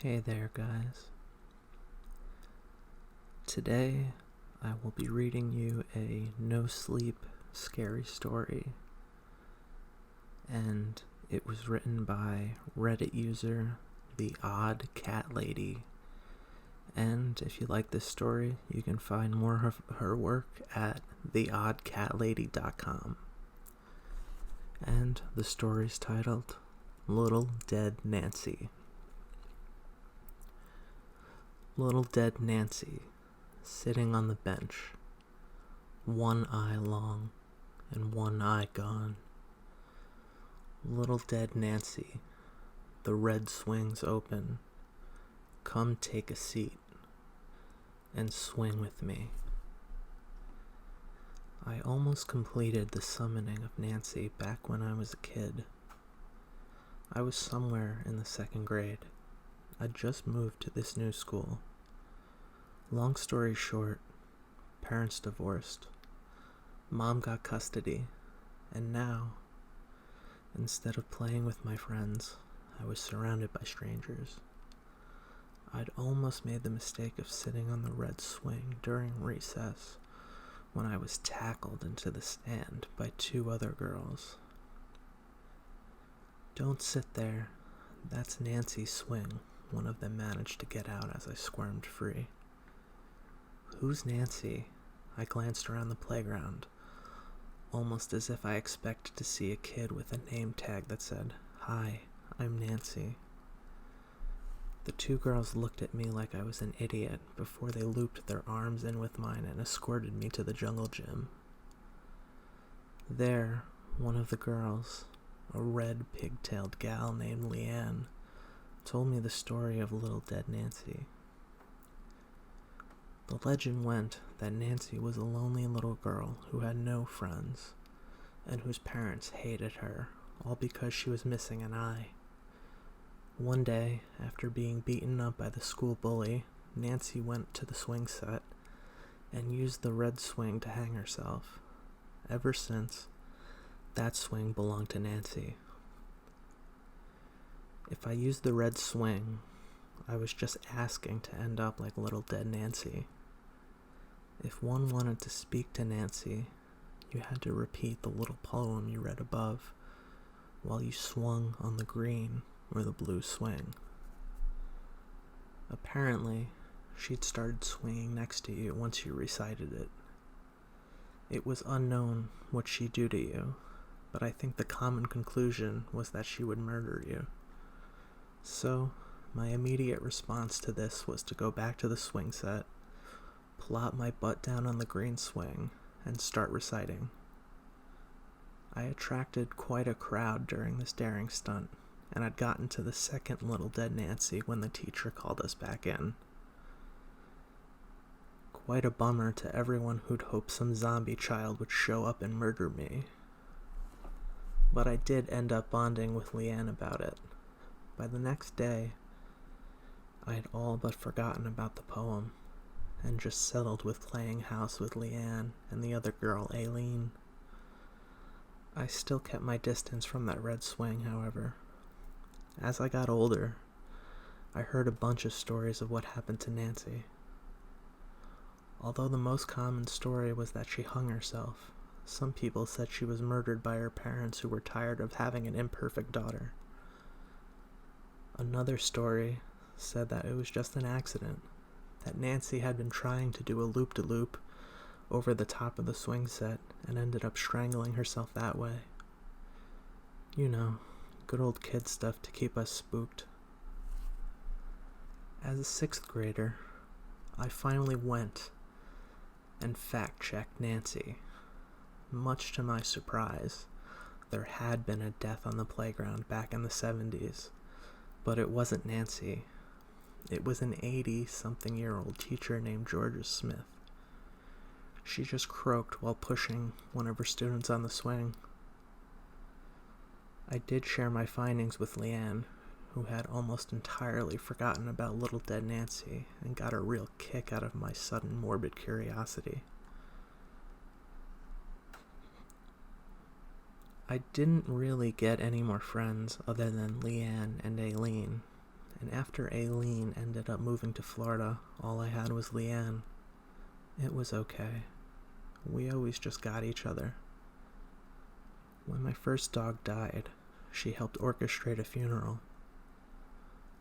Hey there, guys. Today I will be reading you a no-sleep scary story, and it was written by Reddit user The Odd Cat Lady. And if you like this story, you can find more of her work at theoddcatlady.com. And the story's titled Little Dead Nancy. Little dead Nancy, sitting on the bench, one eye long and one eye gone. Little dead Nancy, the red swings open. Come take a seat and swing with me. I almost completed the summoning of Nancy back when I was a kid. I was somewhere in the second grade. I'd just moved to this new school. Long story short, parents divorced. Mom got custody, and now, instead of playing with my friends, I was surrounded by strangers. I'd almost made the mistake of sitting on the red swing during recess when I was tackled into the stand by two other girls. "Don't sit there. That's Nancy's swing," one of them managed to get out as I squirmed free. "Who's Nancy?" I glanced around the playground, almost as if I expected to see a kid with a name tag that said, "Hi, I'm Nancy." The two girls looked at me like I was an idiot before they looped their arms in with mine and escorted me to the jungle gym. There, one of the girls, a red pigtailed gal named Leanne, told me the story of little dead Nancy. The legend went that Nancy was a lonely little girl who had no friends, and whose parents hated her, all because she was missing an eye. One day, after being beaten up by the school bully, Nancy went to the swing set and used the red swing to hang herself. Ever since, that swing belonged to Nancy. If I used the red swing, I was just asking to end up like little dead Nancy. If one wanted to speak to Nancy, you had to repeat the little poem you read above while you swung on the green or the blue swing. Apparently, she'd started swinging next to you once you recited it. It was unknown what she'd do to you, but I think the common conclusion was that she would murder you. So, my immediate response to this was to go back to the swing set, plop my butt down on the green swing, and start reciting. I attracted quite a crowd during this daring stunt, and I'd gotten to the second little dead Nancy when the teacher called us back in. Quite a bummer to everyone who'd hoped some zombie child would show up and murder me. But I did end up bonding with Leanne about it. By the next day, I had all but forgotten about the poem, and just settled with playing house with Leanne and the other girl, Aileen. I still kept my distance from that red swing, however. As I got older, I heard a bunch of stories of what happened to Nancy. Although the most common story was that she hung herself, some people said she was murdered by her parents who were tired of having an imperfect daughter. Another story said that it was just an accident, that Nancy had been trying to do a loop-de-loop over the top of the swing set and ended up strangling herself that way. You know, good old kid stuff to keep us spooked. As a 6th grader, I finally went and fact-checked Nancy. Much to my surprise, there had been a death on the playground back in the 70s, but it wasn't Nancy. It was an 80-something-year-old teacher named Georgia Smith. She just croaked while pushing one of her students on the swing. I did share my findings with Leanne, who had almost entirely forgotten about little dead Nancy and got a real kick out of my sudden morbid curiosity. I didn't really get any more friends other than Leanne and Aileen, And after Aileen ended up moving to Florida, all I had was Leanne. It was okay. We always just got each other. When my first dog died, she helped orchestrate a funeral.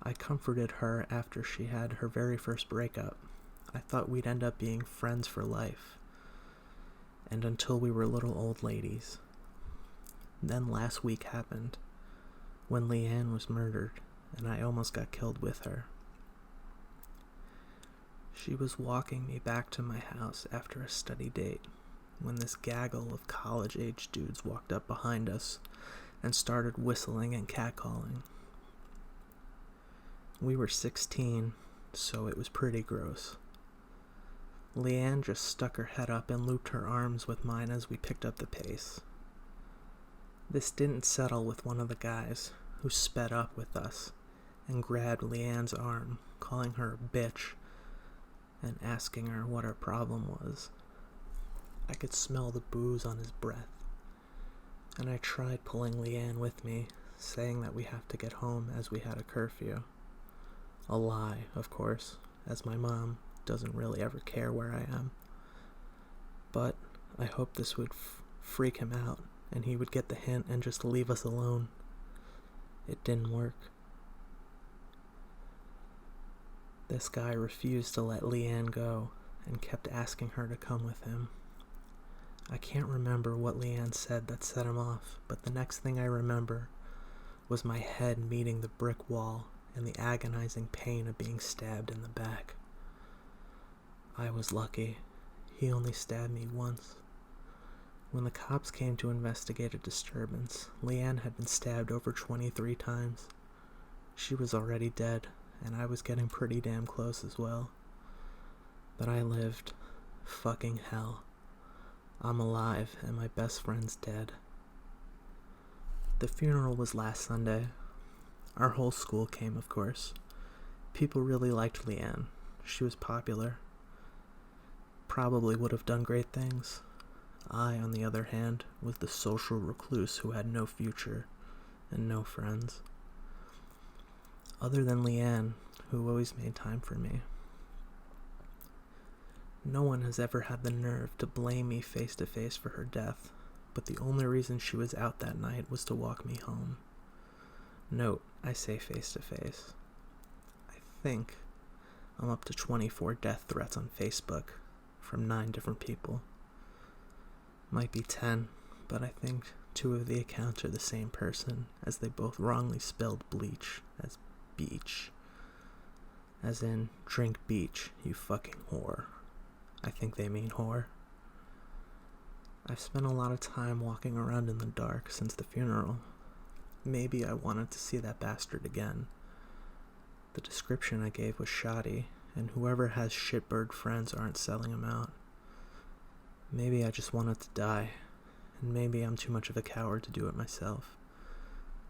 I comforted her after she had her very first breakup. I thought we'd end up being friends for life. And until we were little old ladies. Then last week happened, when Leanne was murdered, and I almost got killed with her. She was walking me back to my house after a study date, when this gaggle of college-age dudes walked up behind us and started whistling and catcalling. We were 16, so it was pretty gross. Leanne just stuck her head up and looped her arms with mine as we picked up the pace. This didn't settle with one of the guys, who sped up with us and grabbed Leanne's arm, calling her a bitch and asking her what her problem was. I could smell the booze on his breath, and I tried pulling Leanne with me, saying that we have to get home as we had a curfew. A lie, of course, as my mom doesn't really ever care where I am. But I hoped this would freak him out, and he would get the hint and just leave us alone. It didn't work. This guy refused to let Leanne go and kept asking her to come with him. I can't remember what Leanne said that set him off, but the next thing I remember was my head meeting the brick wall and the agonizing pain of being stabbed in the back. I was lucky. He only stabbed me once. When the cops came to investigate a disturbance, Leanne had been stabbed over 23 times. She was already dead, and I was getting pretty damn close as well. But I lived. Fucking hell. I'm alive, and my best friend's dead. The funeral was last Sunday. Our whole school came, of course. People really liked Leanne. She was popular. Probably would have done great things. I, on the other hand, was the social recluse who had no future and no friends. Other than Leanne, who always made time for me. No one has ever had the nerve to blame me face to face for her death, but the only reason she was out that night was to walk me home. Note, I say face to face. I think I'm up to 24 death threats on Facebook from 9 different people. Might be 10, but I think 2 of the accounts are the same person, as they both wrongly spelled bleach as beach. As in, drink beach, you fucking whore. I think they mean whore. I've spent a lot of time walking around in the dark since the funeral. Maybe I wanted to see that bastard again. The description I gave was shoddy, and whoever has shitbird friends aren't selling him out. Maybe I just wanted to die, and maybe I'm too much of a coward to do it myself.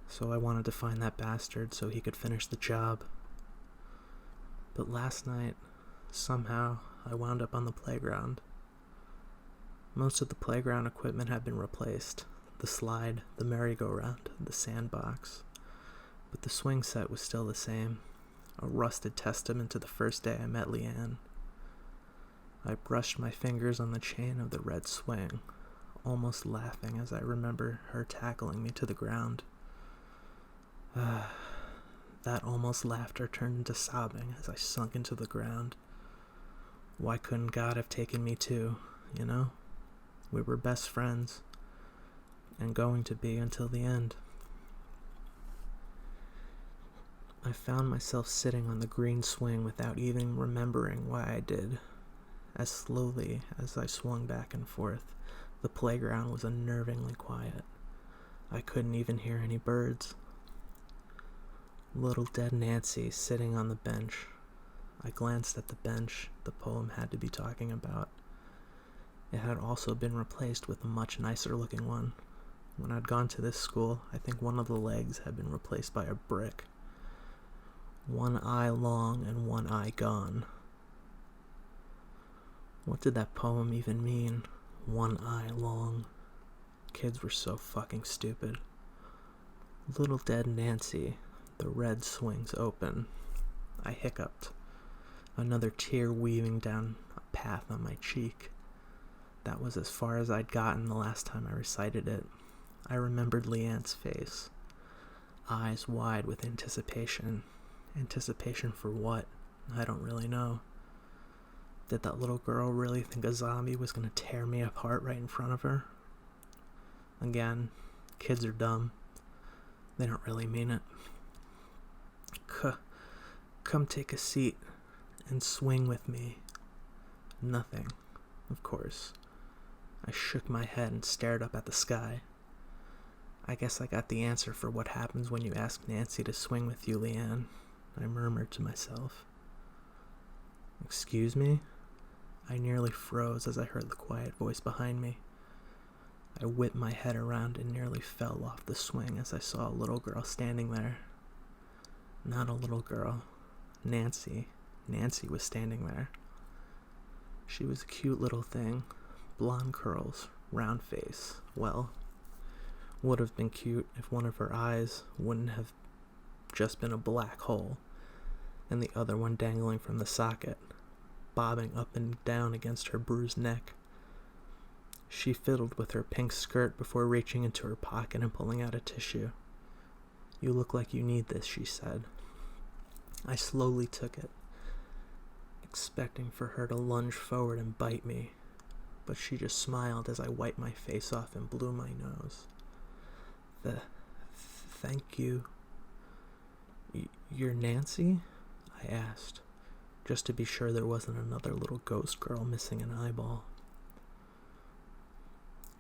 So I wanted to find that bastard so he could finish the job. But last night, somehow, I wound up on the playground. Most of the playground equipment had been replaced. The slide, the merry-go-round, the sandbox. But the swing set was still the same, a rusted testament to the first day I met Leanne. I brushed my fingers on the chain of the red swing, almost laughing as I remember her tackling me to the ground. That almost laughter turned into sobbing as I sunk into the ground. Why couldn't God have taken me too, you know? We were best friends, and going to be until the end. I found myself sitting on the green swing without even remembering why I did. As slowly as I swung back and forth, the playground was unnervingly quiet. I couldn't even hear any birds. Little dead Nancy sitting on the bench. I glanced at the bench the poem had to be talking about. It had also been replaced with a much nicer looking one. When I'd gone to this school, I think one of the legs had been replaced by a brick. One eye long and one eye gone. What did that poem even mean? One eye long. Kids were so fucking stupid. Little dead Nancy. The red swings open. I hiccuped, another tear weaving down a path on my cheek. That was as far as I'd gotten the last time I recited it. I remembered Leanne's face, eyes wide with anticipation. Anticipation for what? I don't really know. Did that little girl really think a zombie was going to tear me apart right in front of her? Again, kids are dumb. They don't really mean it. Come take a seat and swing with me. Nothing, of course. I shook my head and stared up at the sky. I guess I got the answer for what happens when you ask Nancy to swing with you, Leanne, I murmured to myself. Excuse me? I nearly froze as I heard the quiet voice behind me. I whipped my head around and nearly fell off the swing as I saw a little girl standing there. Not a little girl. Nancy. Nancy was standing there. She was a cute little thing. Blonde curls, round face. Well, would have been cute if one of her eyes wouldn't have just been a black hole, and the other one dangling from the socket, bobbing up and down against her bruised neck. She fiddled with her pink skirt before reaching into her pocket and pulling out a tissue. You look like you need this, she said. I slowly took it, expecting for her to lunge forward and bite me, but she just smiled as I wiped my face off and blew my nose. Thank you. You're Nancy? I asked, just to be sure there wasn't another little ghost girl missing an eyeball.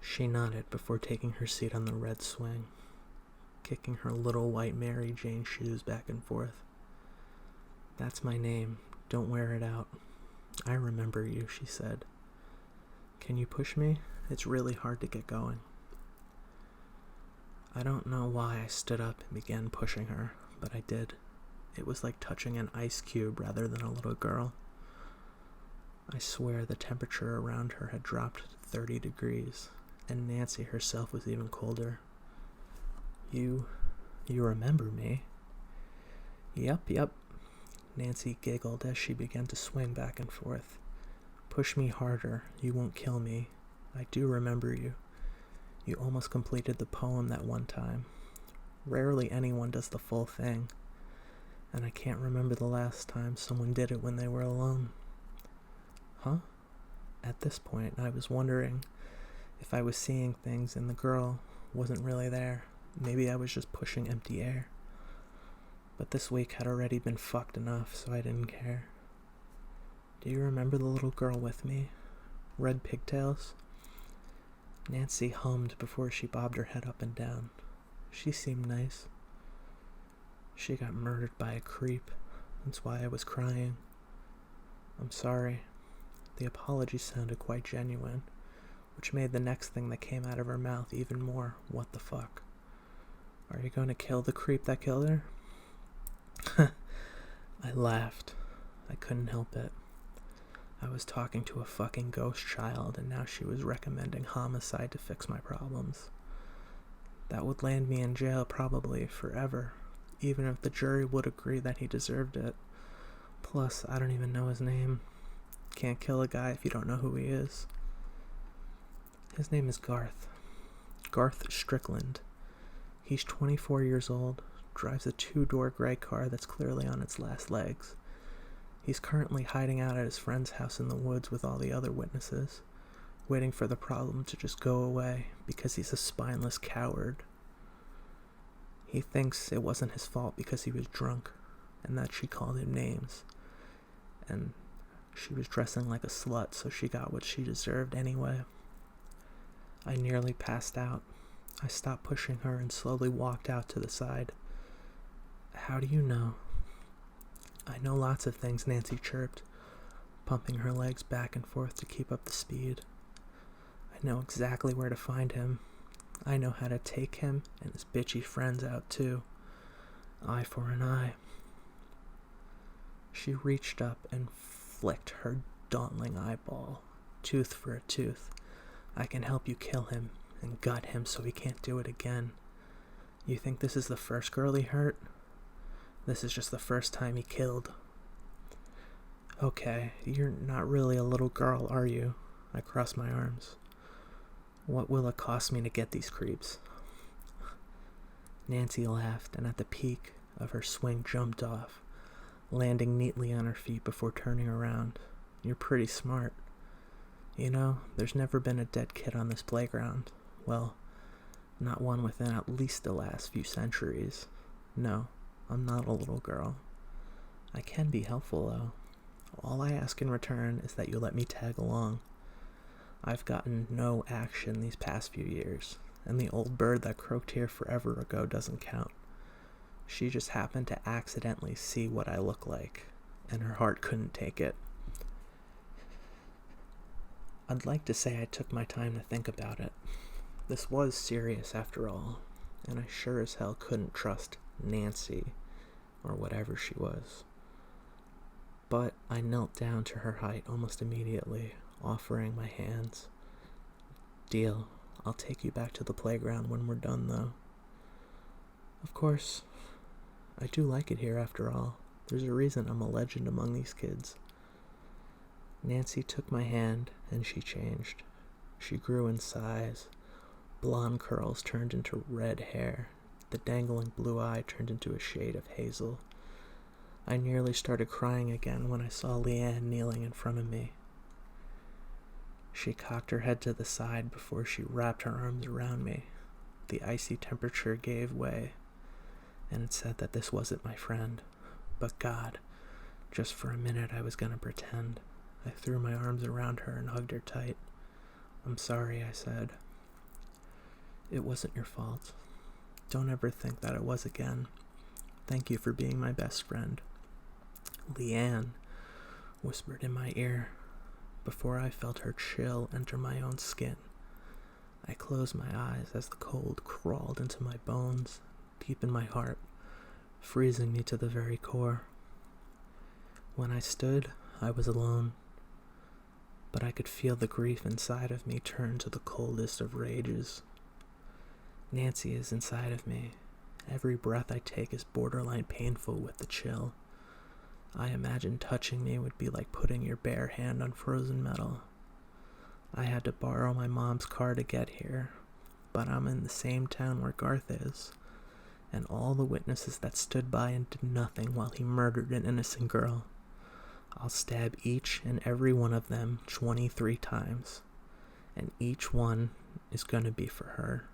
She nodded before taking her seat on the red swing, kicking her little white Mary Jane shoes back and forth. That's my name. Don't wear it out. I remember you, she said. Can you push me? It's really hard to get going. I don't know why I stood up and began pushing her, but I did. It was like touching an ice cube rather than a little girl. I swear the temperature around her had dropped to 30 degrees, and Nancy herself was even colder. You remember me? Yep. Nancy giggled as she began to swing back and forth. Push me harder. You won't kill me. I do remember you. You almost completed the poem that one time. Rarely anyone does the full thing, and I can't remember the last time someone did it when they were alone. Huh? At this point, I was wondering if I was seeing things and the girl wasn't really there. Maybe I was just pushing empty air. But this week had already been fucked enough, so I didn't care. Do you remember the little girl with me? Red pigtails? Nancy hummed before she bobbed her head up and down. She seemed nice. She got murdered by a creep. That's why I was crying. I'm sorry. The apology sounded quite genuine, which made the next thing that came out of her mouth even more what the fuck. Are you going to kill the creep that killed her? I laughed. I couldn't help it. I was talking to a fucking ghost child, and now she was recommending homicide to fix my problems. That would land me in jail probably forever, even if the jury would agree that he deserved it. Plus, I don't even know his name. Can't kill a guy if you don't know who he is. His name is Garth. Garth Strickland. He's 24 years old, drives a 2-door gray car that's clearly on its last legs. He's currently hiding out at his friend's house in the woods with all the other witnesses, waiting for the problem to just go away because he's a spineless coward. He thinks it wasn't his fault because he was drunk, and that she called him names, and she was dressing like a slut, so she got what she deserved anyway. I nearly passed out. I stopped pushing her and slowly walked out to the side. How do you know? I know lots of things, Nancy chirped, pumping her legs back and forth to keep up the speed. I know exactly where to find him. I know how to take him and his bitchy friends out too. Eye for an eye. She reached up and flicked her daunting eyeball, tooth for a tooth. I can help you kill him and gut him so he can't do it again. You think this is the first girl he hurt? This is just the first time he killed. Okay, you're not really a little girl, are you? I crossed my arms. What will it cost me to get these creeps? Nancy laughed, and at the peak of her swing jumped off, landing neatly on her feet before turning around. You're pretty smart. You know, there's never been a dead kid on this playground. Well, not one within at least the last few centuries. No, I'm not a little girl. I can be helpful, though. All I ask in return is that you let me tag along. I've gotten no action these past few years, and the old bird that croaked here forever ago doesn't count. She just happened to accidentally see what I look like, and her heart couldn't take it. I'd like to say I took my time to think about it. This was serious after all, and I sure as hell couldn't trust Nancy, or whatever she was. But I knelt down to her height almost immediately, offering my hands. Deal. I'll take you back to the playground when we're done, though. Of course, I do like it here after all. There's a reason I'm a legend among these kids. Nancy took my hand, and she changed. She grew in size. Blonde curls turned into red hair. The dangling blue eye turned into a shade of hazel. I nearly started crying again when I saw Leanne kneeling in front of me. She cocked her head to the side before she wrapped her arms around me. The icy temperature gave way, and it said that this wasn't my friend. But God, just for a minute I was gonna pretend. I threw my arms around her and hugged her tight. I'm sorry, I said. It wasn't your fault. Don't ever think that it was again. Thank you for being my best friend. Leanne whispered in my ear before I felt her chill enter my own skin. I closed my eyes as the cold crawled into my bones, deep in my heart, freezing me to the very core. When I stood, I was alone, but I could feel the grief inside of me turn to the coldest of rages. Nancy is inside of me. Every breath I take is borderline painful with the chill. I imagine touching me would be like putting your bare hand on frozen metal. I had to borrow my mom's car to get here, but I'm in the same town where Garth is, and all the witnesses that stood by and did nothing while he murdered an innocent girl. I'll stab each and every one of them 23 times, and each one is gonna be for her.